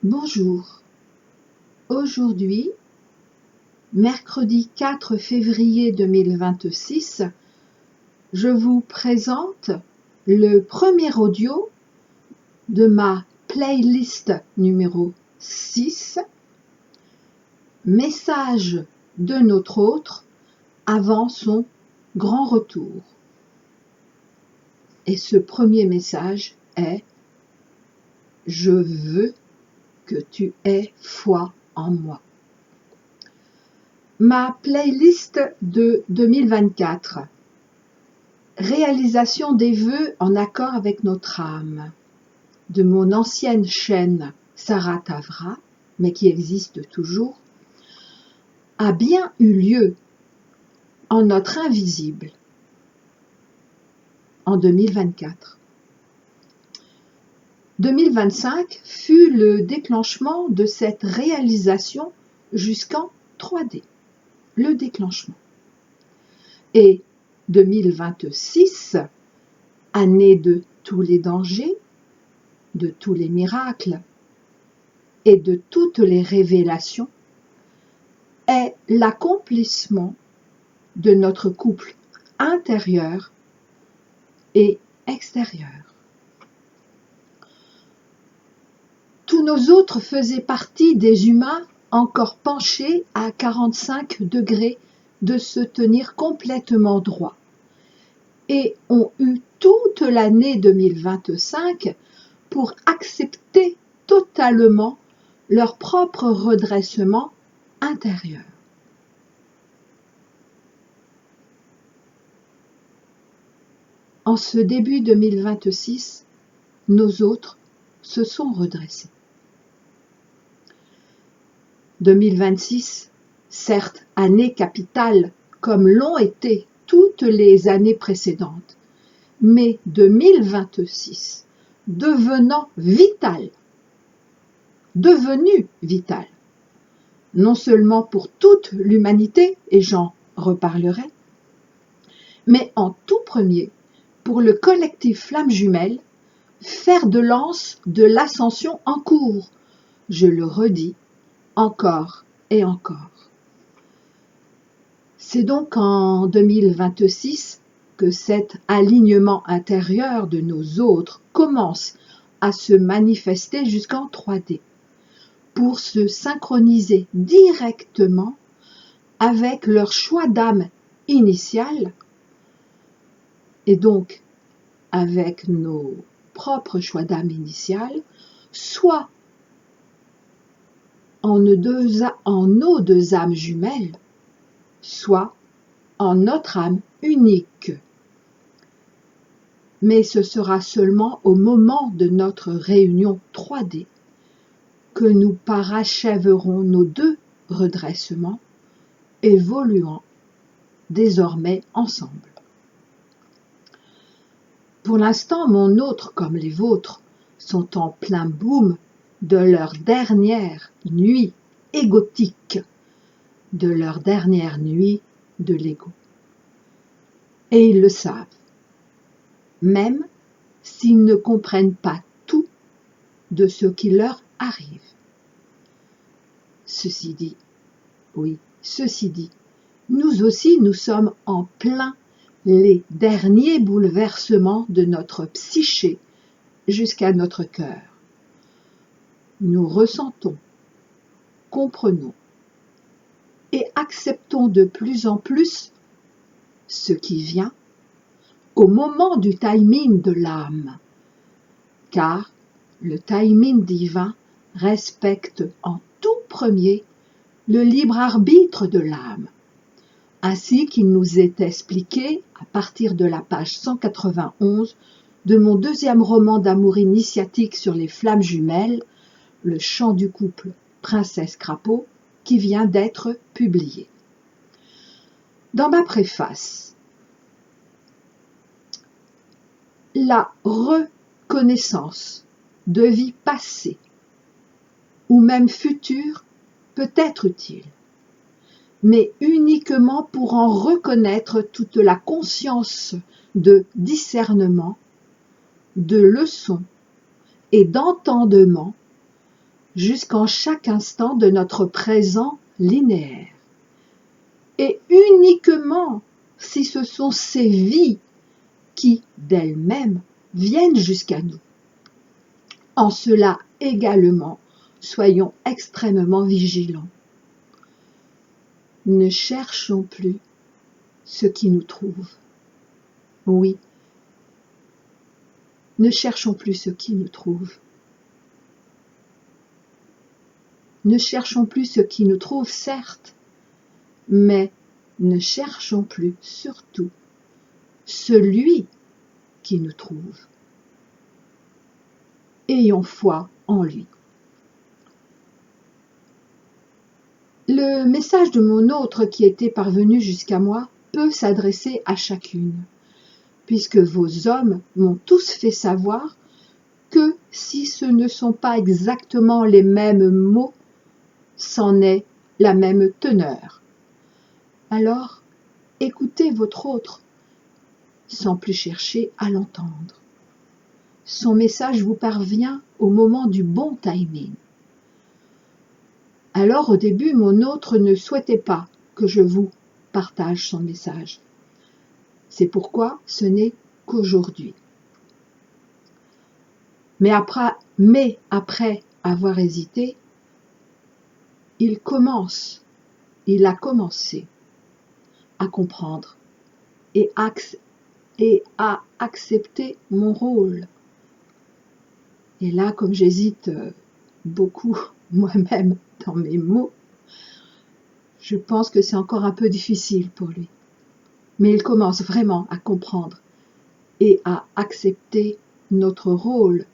Bonjour, aujourd'hui, mercredi 4 février 2026, je vous présente le premier audio de ma playlist numéro 6, Message de notre autre avant son grand retour. Et ce premier message est « Je veux que tu aies foi en moi ». Ma playlist de 2024. Réalisation des vœux en accord avec notre âme. De mon ancienne chaîne Sarah Tavra, mais qui existe toujours, a bien eu lieu en notre invisible en 2024. 2025 fut le déclenchement de cette réalisation jusqu'en 3D. Le déclenchement. Et 2026, année de tous les dangers, de tous les miracles et de toutes les révélations, est l'accomplissement de notre couple intérieur et extérieur. Tous nos autres faisaient partie des humains encore penchés à 45 degrés de se tenir complètement droit et ont eu toute l'année 2025 pour accepter totalement leur propre redressement intérieur. En ce début 2026, nos autres se sont redressés. 2026, certes année capitale comme l'ont été toutes les années précédentes, mais 2026 devenu vital, non seulement pour toute l'humanité, et j'en reparlerai, mais en tout premier pour le collectif Flammes Jumelles, fer de lance de l'ascension en cours, je le redis, encore et encore. C'est donc en 2026 que cet alignement intérieur de nos autres commence à se manifester jusqu'en 3D, pour se synchroniser directement avec leur choix d'âme initial, et donc avec nos propres choix d'âme initial, soit en nos deux âmes jumelles, soit en notre âme unique. Mais ce sera seulement au moment de notre réunion 3D que nous parachèverons nos deux redressements, évoluant désormais ensemble. Pour l'instant, mon autre comme les vôtres sont en plein boom de leur dernière nuit égotique, de leur dernière nuit de l'ego. Et ils le savent, même s'ils ne comprennent pas tout de ce qui leur arrive. Ceci dit, nous aussi nous sommes en plein les derniers bouleversements de notre psyché jusqu'à notre cœur. Nous ressentons, comprenons et acceptons de plus en plus ce qui vient au moment du timing de l'âme, car le timing divin respecte en tout premier le libre arbitre de l'âme, ainsi qu'il nous est expliqué à partir de la page 191 de mon deuxième roman d'amour initiatique sur les flammes jumelles, Le chant du couple Princesse Crapaud, qui vient d'être publié. Dans ma préface, la reconnaissance de vie passée ou même future peut être utile, mais uniquement pour en reconnaître toute la conscience de discernement, de leçon et d'entendement jusqu'en chaque instant de notre présent linéaire. Et uniquement si ce sont ces vies qui, d'elles-mêmes, viennent jusqu'à nous. En cela également, soyons extrêmement vigilants. Ne cherchons plus ce qui nous trouve. Oui, ne cherchons plus ce qui nous trouve. Ne cherchons plus ce qui nous trouve, certes, mais ne cherchons plus surtout celui qui nous trouve. Ayons foi en lui. Le message de mon autre qui était parvenu jusqu'à moi peut s'adresser à chacune, puisque vos hommes m'ont tous fait savoir que si ce ne sont pas exactement les mêmes mots, c'en est la même teneur. Alors, écoutez votre autre, sans plus chercher à l'entendre. Son message vous parvient au moment du bon timing. Alors au début, mon autre ne souhaitait pas que je vous partage son message. C'est pourquoi ce n'est qu'aujourd'hui. Mais après avoir hésité, il a commencé à comprendre et à accepter mon rôle. Et là, comme j'hésite beaucoup moi-même dans mes mots, je pense que c'est encore un peu difficile pour lui. Mais il commence vraiment à comprendre et à accepter notre rôle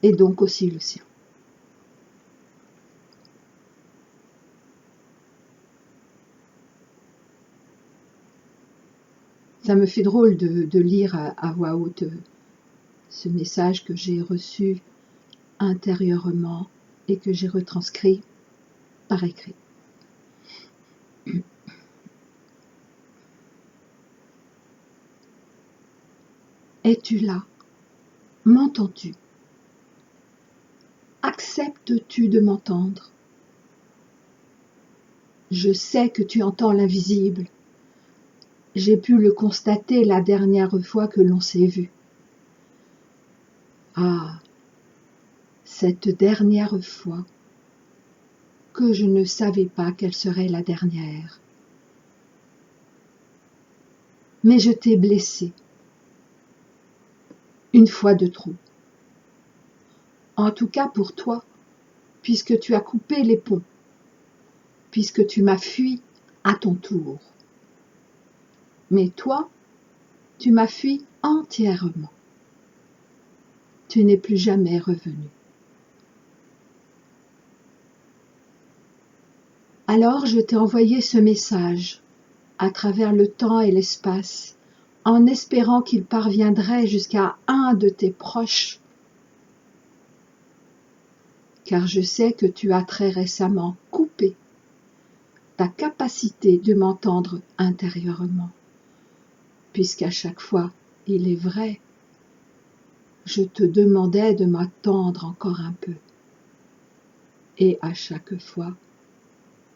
et donc aussi le sien. Ça me fait drôle de lire à voix haute ce message que j'ai reçu intérieurement et que j'ai retranscrit par écrit. Es-tu là? M'entends-tu? Acceptes-tu de m'entendre? Je sais que tu entends l'invisible. J'ai pu le constater la dernière fois que l'on s'est vu. Ah, cette dernière fois, que je ne savais pas quelle serait la dernière. Mais je t'ai blessé, une fois de trop. En tout cas pour toi, puisque tu as coupé les ponts, puisque tu m'as fui à ton tour. Mais toi, tu m'as fui entièrement. Tu n'es plus jamais revenu. Alors je t'ai envoyé ce message à travers le temps et l'espace, en espérant qu'il parviendrait jusqu'à un de tes proches, car je sais que tu as très récemment coupé ta capacité de m'entendre intérieurement, puisqu'à chaque fois, il est vrai, je te demandais de m'attendre encore un peu, et à chaque fois,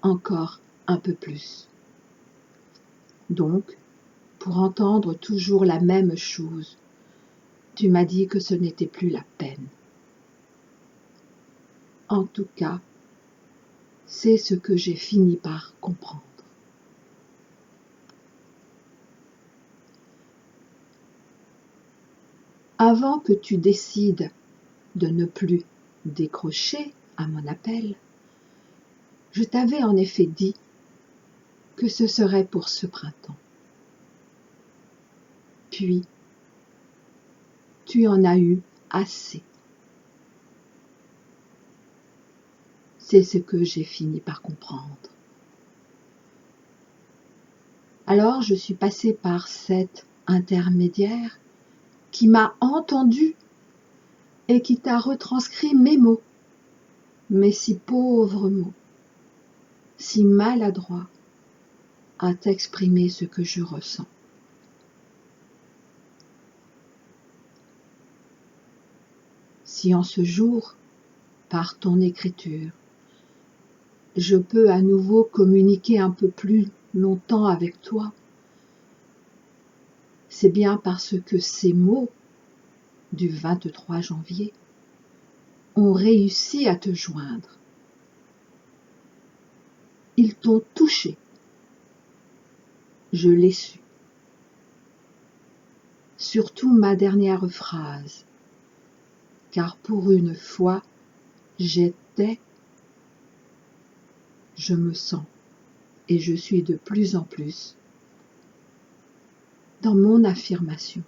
encore un peu plus. Donc, pour entendre toujours la même chose, tu m'as dit que ce n'était plus la peine. En tout cas, c'est ce que j'ai fini par comprendre. Avant que tu décides de ne plus décrocher à mon appel, je t'avais en effet dit que ce serait pour ce printemps. Puis, tu en as eu assez. C'est ce que j'ai fini par comprendre. Alors je suis passée par cet intermédiaire qui m'a entendu et qui t'a retranscrit mes mots, mes si pauvres mots, si maladroits à t'exprimer ce que je ressens. Si en ce jour, par ton écriture, je peux à nouveau communiquer un peu plus longtemps avec toi. C'est bien parce que ces mots du 23 janvier ont réussi à te joindre. Ils t'ont touché. Je l'ai su. Surtout ma dernière phrase, car pour une fois, j'étais, je me sens, et je suis de plus en plus dans mon affirmation,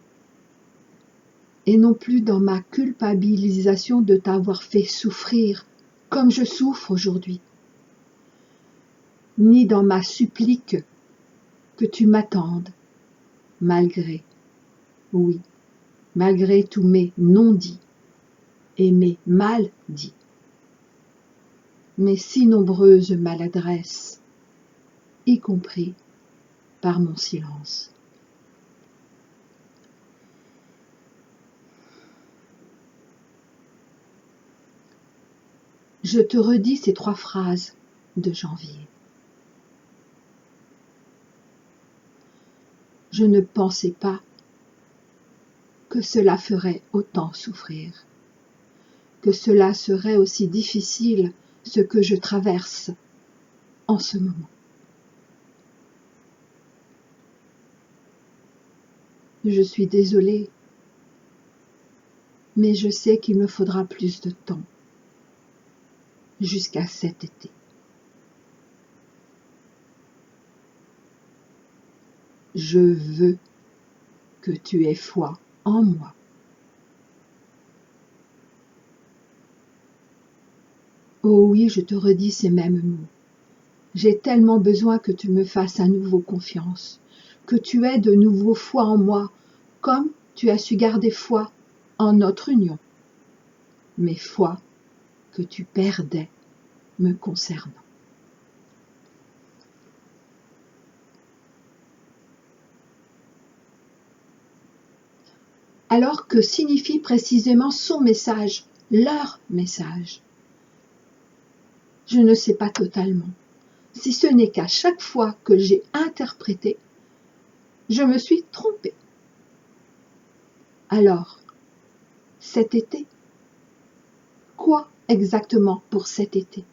et non plus dans ma culpabilisation de t'avoir fait souffrir comme je souffre aujourd'hui, ni dans ma supplique que tu m'attendes, malgré, oui, malgré tous mes non-dits et mes mal-dits, mes si nombreuses maladresses, y compris par mon silence. Je te redis ces 3 phrases de janvier. Je ne pensais pas que cela ferait autant souffrir, que cela serait aussi difficile ce que je traverse en ce moment. Je suis désolée, mais je sais qu'il me faudra plus de temps, jusqu'à cet été. Je veux que tu aies foi en moi. Oh oui, je te redis ces mêmes mots. J'ai tellement besoin que tu me fasses à nouveau confiance, que tu aies de nouveau foi en moi, comme tu as su garder foi en notre union, mais foi que tu perdais me concernant. Alors que signifie précisément son message, leur message? Je ne sais pas totalement, si ce n'est qu'à chaque fois que j'ai interprété, je me suis trompée. Alors, cet été, quoi exactement pour cet été?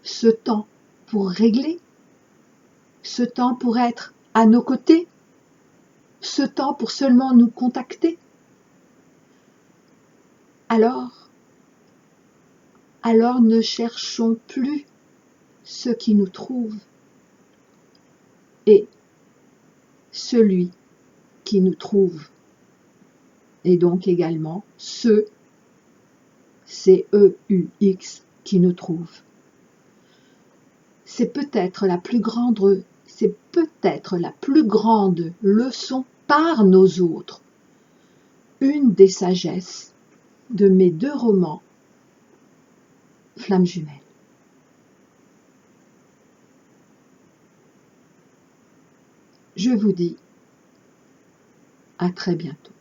Ce temps pour régler? Ce temps pour être à nos côtés? Ce temps pour seulement nous contacter? Alors ne cherchons plus ce qui nous trouve et celui qui nous trouve, et donc également ceux, C-E-U-X, qui nous trouvent. C'est peut-être la plus grande leçon par nos autres, une des sagesses de mes 2 romans Flammes jumelles. Je vous dis à très bientôt.